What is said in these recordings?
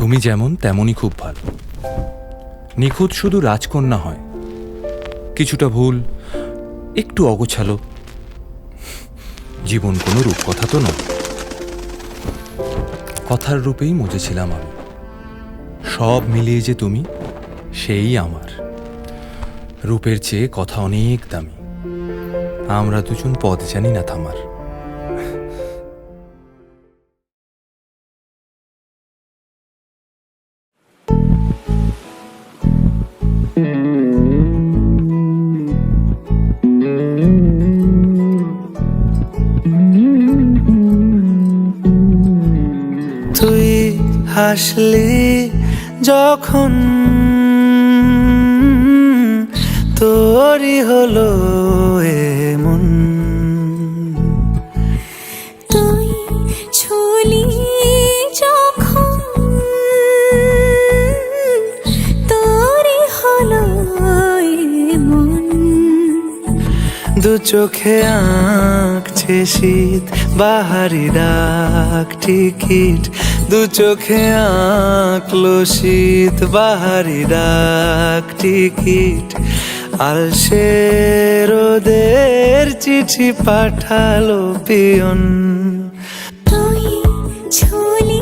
তুমি যেমন তেমনই খুব ভালো। নিখুঁত শুধু রাজকন্যা হয়, কিছুটা ভুল, একটু অগোছালো। জীবন কোনো রূপকথা তো নয়। কথার রূপেই মজেছিলাম আমি। সব মিলিয়ে যে তুমি, সেই আমার। রূপের চেয়ে কথা অনেক দামি। আমরা দুজন পথ জানি না থামার। তুই হাসলি যখন তোরই হলো এমন, তুই ছুলি যখন তোরই হলো এমন। দু চোখে আঁকছে শীত বাহারি ডাক টিকিট, দু চোখে আঁকলো শীত বাহারি ডাক টিকিট। আলসে রোদের চিঠি পাঠালো পিয়ন, তুই ছুলি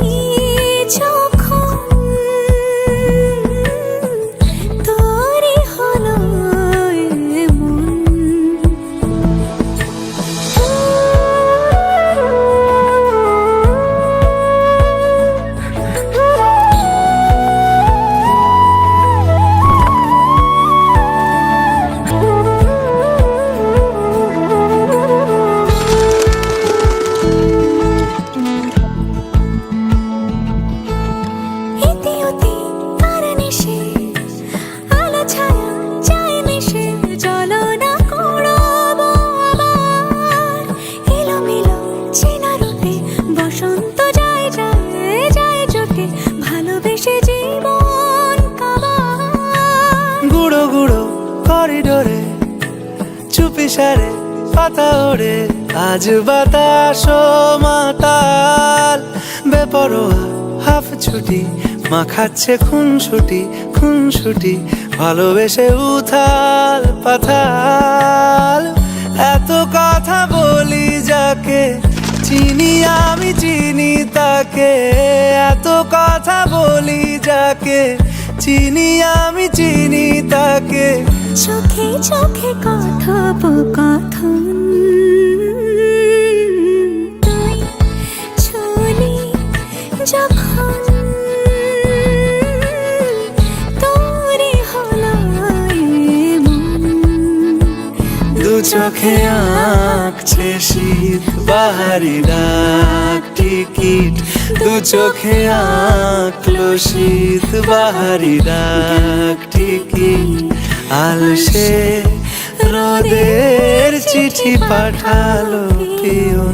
যখন তোরই হলো এমন। গুঁড়ো গুঁড়ো করিডোরে চুপি সারে পাতা ওড়ে, আজ বাতাস মাতাল বেপরোয়া হাফ ছুটি, মাখাচ্ছে খুনসুটি খুনসুটি, ভালোবেসে উথাল পাথাল। এত কথা বলি যাকে চিনি আমি চিনি তাকে, এত কথা বলি যাকে চিনি আমি চিনি তাকে। চোখে চোখে কথোপকথন, তুই ছুলি যখন তোরই হলো এমন। দু চোখে আঁকছে শীত বাহারি ডাক টিকিট, দু চোখে আঁকলো শীত বাহারি ডাক টিকিট। আলসে রোদের চিঠি পাঠালো পিয়ন।